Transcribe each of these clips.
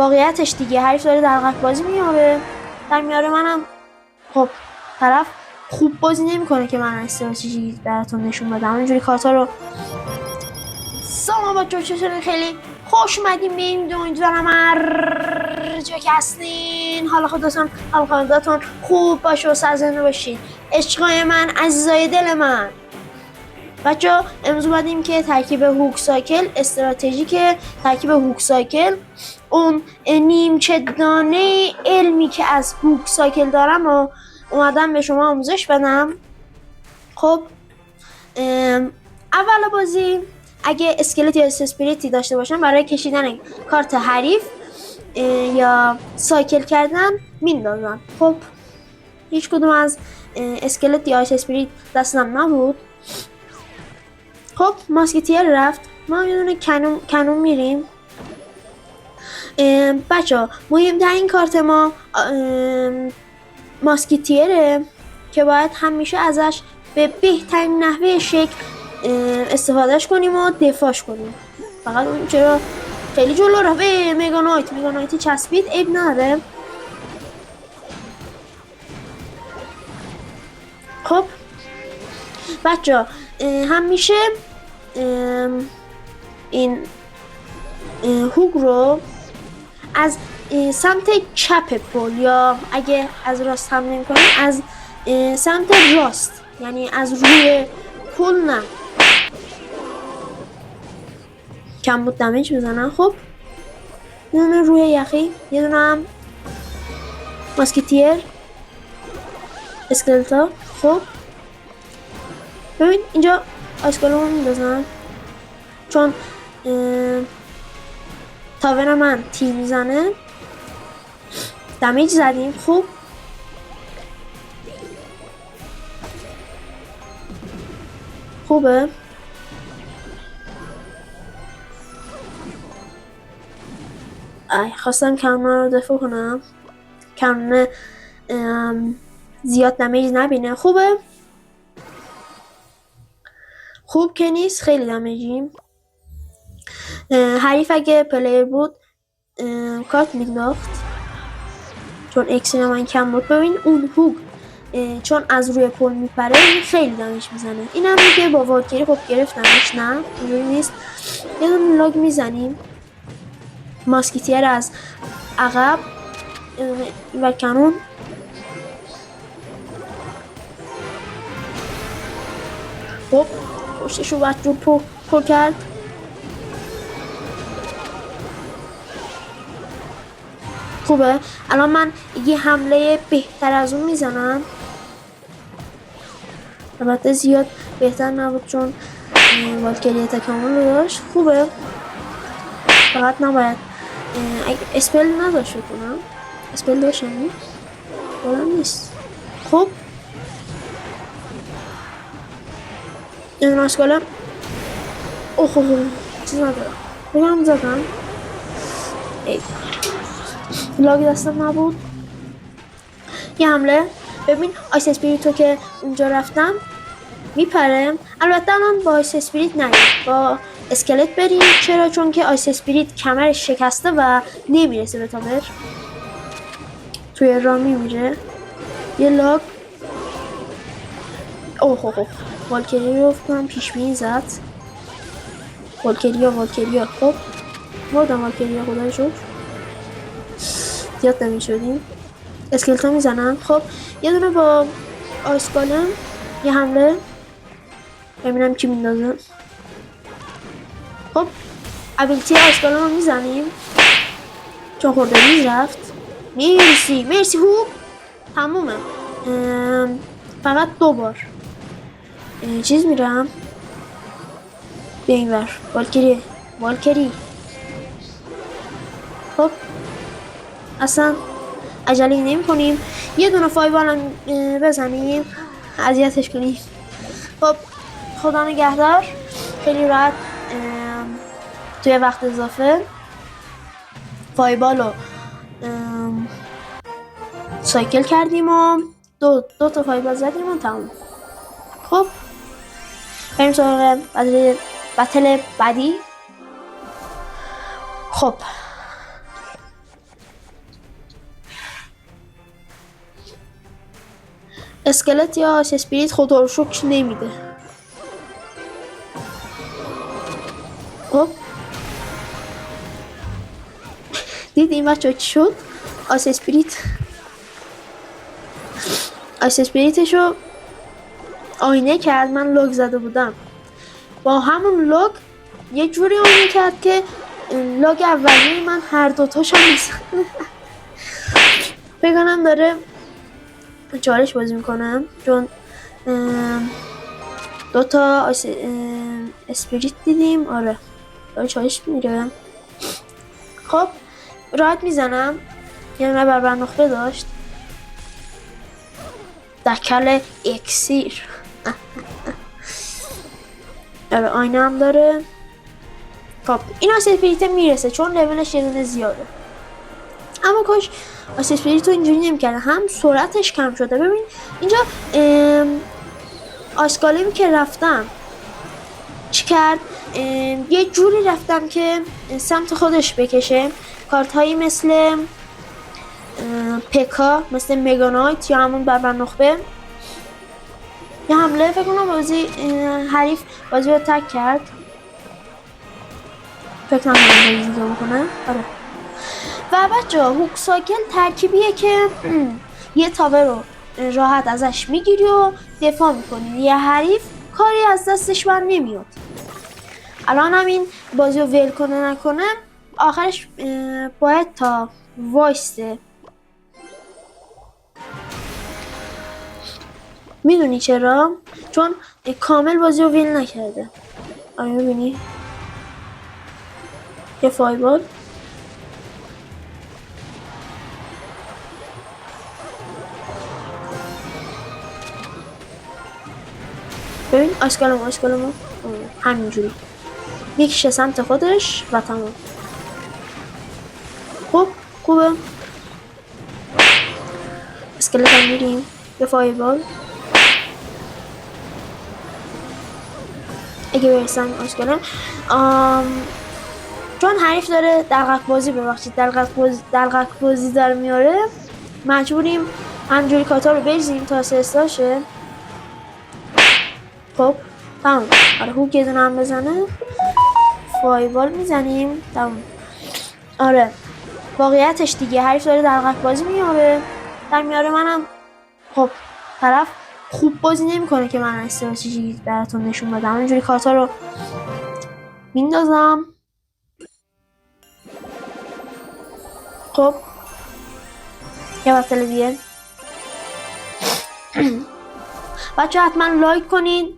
واقعیتش دیگه حریف داره دلغک بازی در میاره منم خب طرف خوب بازی نمیکنه که من استراتژی براتون نشون بدم. اینجوری کارتا رو سلام بچه‌ها، چطورین؟ خیلی خوش اومدین به این امیدوارم هر جا که هستین حال خودتون خوب باشه و سرزنده باشین. عشقای من، عزیزای دل من، بچه‌ها امروز اومدیم که ترکیب هوک سایکل استراتژیک، ترکیب هوک سایکل اون نیمچه دانه علمی که از هوک سایکل دارم و اومدم به شما آموزش بدم. خب اول بازی اگه اسکلت یا اسپریتی داشته باشن برای کشیدن کارت حریف یا سایکل کردن میندازن. خب هیچ کدوم از اسکلت یا اسپریت دستم نبود. خب ماسکتیر رفت، ما یه دونه کنون میریم. بچه مهمترین کارت ما ماسکتیره که باید همیشه ازش به بهترین نحوه شکل استفادهش کنیم و دفاعش کنیم. فقط اون چرا خیلی جلو رفت. مگانایتی چسبید، عیب نداره. خب بچه همیشه این هوک رو از سمت چپ پل یا اگه از راست هم نمی کنیم از سمت راست، یعنی از روی پل نه، کم بود دمیج بزنن. خب یه دونه روی یخی، یه دونه هم ماسکتیر اسکلتا. خب ببین اینجا آیسکالو میندازن چون تاور من تیر میزنه، دمیج زدیم. خوب خوبه. خواستم کنون رو دفاع کنم، کنون زیاد دمیج نبینه. خوبه، خوب که نیست، خیلی دمیجیم. حریف اگه پلیر بود کارت مینداخت چون اکسین من کم بود. ببین اون هوک چون از روی پل میپره خیلی دمیج میزنه. اینم میگه با والکری خب گرفتمش. نه اینجوری نیست، یه دونه لاگ میزنیم. ماسکتیر از عقب و کنون. خب پشتشو باید رو پر کرد. خوبه، الان من یه حمله بهتر از اون میزنم. البته زیاد بهتر نبود چون والکری تکامل رو داشت. خوبه، فقط نباید اسپل نداشت کنم. اسپل داشتم بولم نیست. خب این راسکالم اوه چیز ندارم بگم زدم. لاگ دستم نبود. یه حمله. ببین آیس اسپریتو که اونجا رفتم میپره. البته الان با آیس اسپریت نریم، با اسکلت بریم. چرا؟ چون که آیس اسپریت کمرش شکسته و نمیرسه به تاور، توی راه میمیره. یه لاگ. اوه والکری رو فکرم پیش بینی زد. والکریا. خب مردم والکریا، خدای شکر. زیاد نمیشدیم. اسکلتا میزنن. خب یه دونه با آیسکالم یه حمله، ببینم کی میندازه. خب ابیلیتی آیسکالم رو میزنیم چون خورده میز رفت. مرسی هوک تمومه. فقط 2 بار چیز میرم به این ور. والکری. خب اصلا عجله نمی کنیم، یه دونه فایبال هم بزنیم اذیتش کنیم. خب خدا نگهدار. خیلی راحت توی وقت اضافه فایبال رو سایکل کردیم و دو تا فایبال زدیم و تموم. خب بریم سراغ بتل بعدی. خب اسکلت یا آس اسپریت خدا رو شکر نمیده. خب دید این بچه چی شد؟ آس اسپریتشو آینه کرد. من لاگ زده بودم، با همون لاگ یه جوری آینه کرد که لاگ اولی من هر دوتاش هم بگنم داره چالش بازی میکنم، چون دوتا اسپریت دیدیم. آره داره چالش میره. خب راحت میزنم، یه نبر نخبه داشت، دکل اکسیر. آره آینه هم داره. خب این اسپریت میرسه چون لولش یه دونه زیاده، اما کاش اسپریت رو اینجوری نمی‌کردن، هم سرعتش کم شده. ببین اینجا آسکالمی که رفتم چی کرد، یه جوری رفتم که سمت خودش بکشه. کارت هایی مثل پکا، مثل مگانایت یا همون بربر نخبه، یه حمله فکر کنم بازی حریف بازی رو تک کرد. فکر کنم بازی دیگه بکنه. آره و بچه هوک ساکل ترکیبیه که یه تاور رو راحت ازش میگیری و دفاع میکنی، یه حریف کاری از دستش بر نمیاد. الان هم این بازی رو ول کنه نکنه آخرش باید تا وایسته. میدونی چرا؟ چون کامل بازی رو ول نکرده. آره میبینی یه فایبال. ببین آشکالمو همینجوری میکشه سمت خودش و تمام. خب خوبه. اسکلت هم میریم به فایبال. اگه برسن آشکالم چون حریف داره دلغک بازی، ببخشید دلغک بازی داره میاره، مجبوریم همجوری کاتا رو بریزیم تا سستاشه. خب تمام. آره هوک یه دونه هم بزنه فایبال میزنیم تمام. آره واقعیتش دیگه حریف داره دلغک بازی میاره در میاره. منم خب طرف خوب بازی نمیکنه که من استراتژی براتون نشون بدم، اینجوری کارتا رو میندازم. خب یه بطل دیگه. بچه حتما لایک کنید،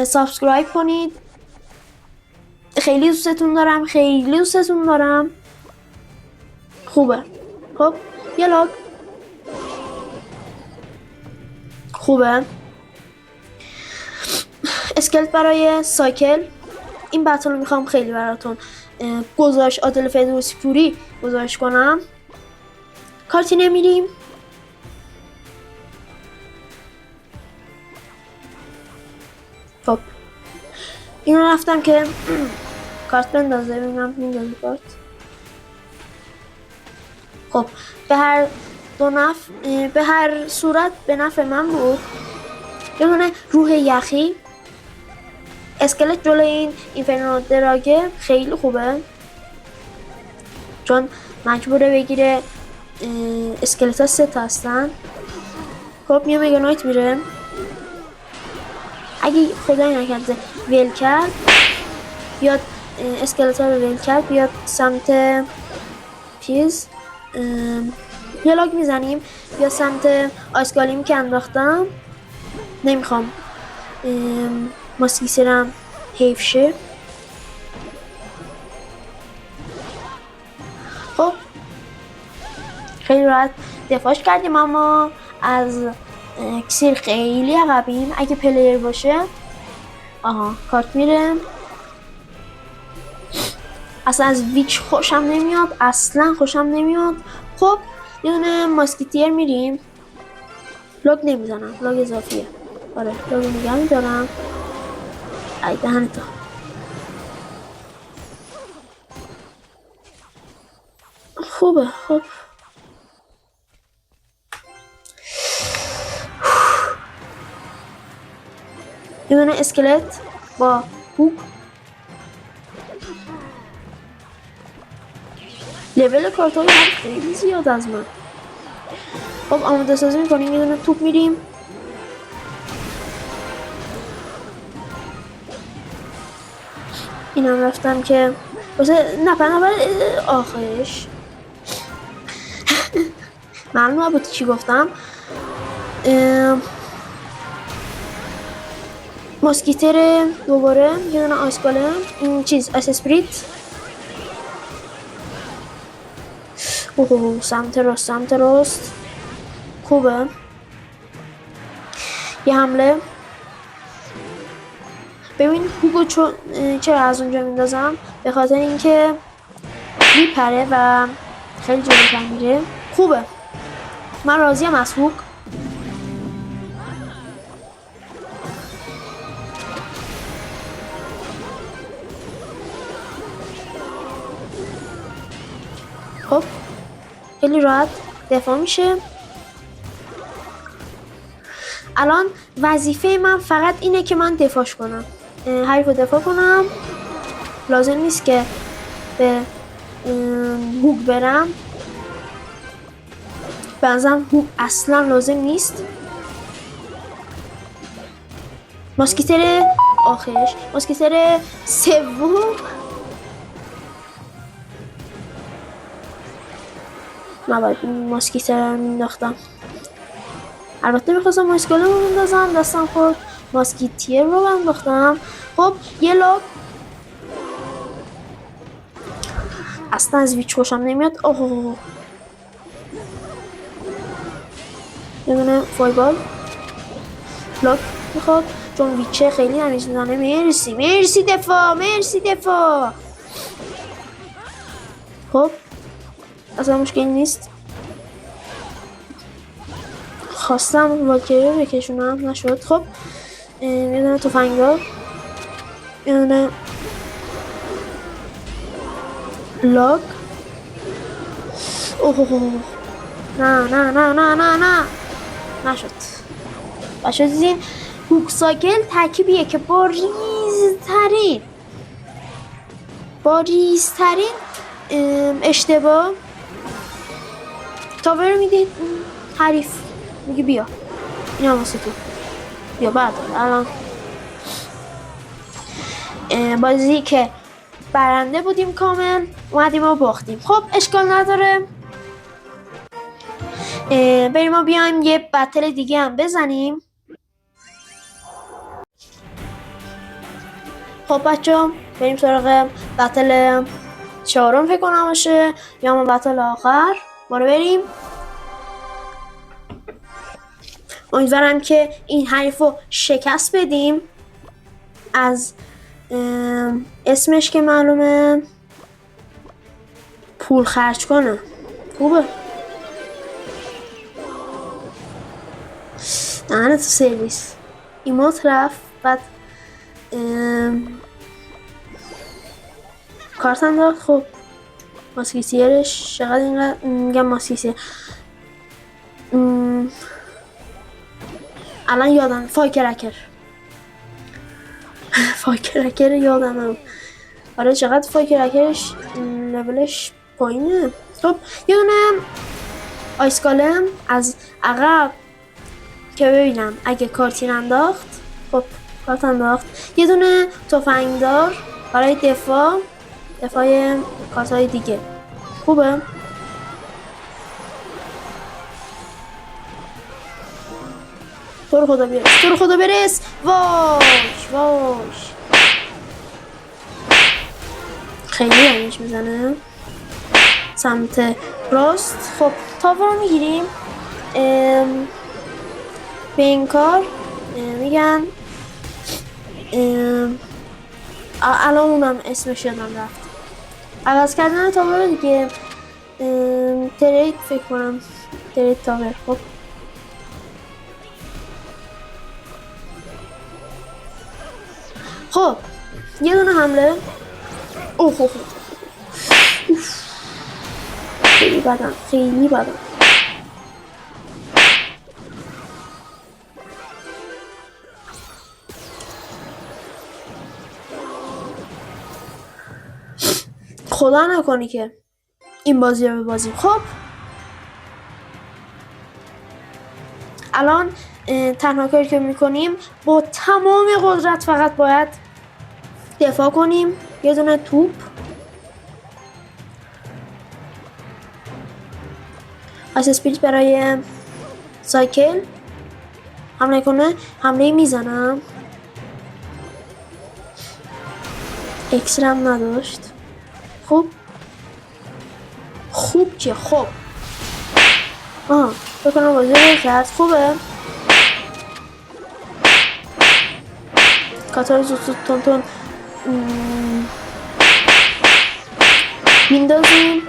سابسکرایب کنید. خیلی دوستتون دارم. خوبه. خب یه لاگ خوبه. اسکلت برای سایکل. این بطل رو میخوام خیلی براتون گزارش عادل فردوسی پوری گزارش کنم. کارتی نمیریم. خب اینو رفتم که کارت بندازه، ببینم میندازه کارت. خب به هر صورت به نفع من بود. یه دونه روح یخی اسکلت جلوی این اینفرنو دراگه خیلی خوبه، چون مجبوره بگیره. اسکلت ها 3 تا هستن. خب یه مگانایت میره. اگه خدایی نکرده ویل کرد بیاد اسکلت ها رو ویل کرد بیاد سمت چیز یه لاگ میزنیم یا سمت آیسکالیم که انداختم. نمیخوام ماسکیسرم حیف شه. خب خیلی راحت دفاعش کردیم، اما از اکسیر خیلی عقبیم. اگه پلیر باشه آها کارت میره. اصلا از ویچ خوشم نمیاد. خب یه دونه ماسکیتیر میریم. لاگ نمیزنم، لاگ اضافیه. آره لاگ نگه میدارم. ای دهنتا. خوبه. خب یه دونه اسکلت با هوک. لول کارتای خیلی زیاد از من. خب آماده سازی میکنیم، یه دونه توپ میریم. اینم رفتم که واسه نفر آخرش معلومه بود چی گفتم. ماسکیتر دوباره، یه دونه آیس گالم، این چیز آیس اسپریت. اوه سمت راست خوبه. یه حمله. ببین هوگو چرا از اونجا میندازم؟ به خاطر اینکه میپره و خیلی جلوتر میره. خوبه، من راضیم از هوگ. خب خیلی راحت دفاع میشه. الان وظیفه من فقط اینه که من دفاعش کنم، حریف رو دفاع کنم. لازم نیست که به هوگ برم. بنظرم هوگ اصلا لازم نیست. ماسکیتر آخرش، ماسکیتر سوم. نباید ماسکیتر رو مینداختم. البته میخواستم ماسکالم رو بندازم، دستم خورد ماسکیتر رو بنداختم. خب یه لاک. اصلا از ویچ خوشم نمیاد. اوه یه دونه فایبال لاک میخواد چون ویچه خیلی نمیز میزنه. مرسی دفاع. خب اصلا مشکلی نیست. خواستم واکری رو بکشونم نشد. خب یه دونه تفنگدار، یه دونه لاک. اوه نه نشد. بچه دیدین هوک ساکل ترکیبیه که با ریزترین اشتباه تاور رو میدید حریف میگه بیا این هم واسه تو، بیا بعد الان بازی که برنده بودیم کامل اومدیم و باختیم. خب اشکال نداره، بریم ما بیایم یه بتل دیگه هم بزنیم. خب بچه بریم سراغ بتل چهارم فکر کنم باشه یا ما بتل آخر. برو بریم. امیدوارم که این حریف رو شکست بدیم. از اسمش که معلومه پول خرج کنه. خوبه. دهنه تو سرویس. ایموت رفت بعد کارت انداخت. خب ماسکیتیرش چقدر اینقدر میگم ماسکیتیر. الان یادم فایکرکر یادم. آره چقدر فایکرکرش لولش پایینه. خب یه دونه آیس گالم از عقب که ببینم اگه کارتی انداخت. خب کارت انداخت. یه دونه تفنگدار برای دفاع کارتای دیگه. خوبه. تو رو خدا برس. واش خیلی دمیج میزنه سمت راست. خب تاور رو میگیریم. به این کار میگن الان اونم اسمش یادم رفت. عوض کردن تاور دیگه. ترید فکر کنم ترید تاور. خب یه دونه حمله. اوه خیلی بدم. خدا نکنه که این بازی رو ببازیم. خب الان تنها کاری که میکنیم با تمام قدرت فقط باید دفاع کنیم. یه دونه توپ از اسپیریت برای سایکل حمله کنه. حمله میزنم. اکسرم نداشت. خوب چیه؟ خب بکنم بازی رو کرد. خوبه. کاتار زود تون میندازیم.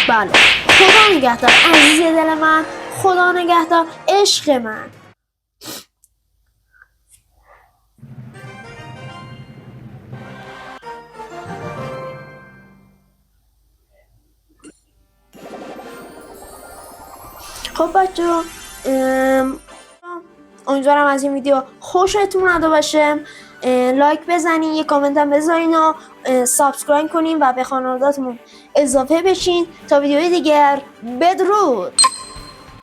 بله خدا نگهدار عزیز دل من، خدا نگهدار عشق من. خب بچه امیدوارم از این ویدیو خوشتون اومده باشه. لایک بزنین، یه کامنت هم بذارین و سابسکرایب کنین و به خانواده‌تون اضافه بشین تا ویدیوی دیگر. بدرود.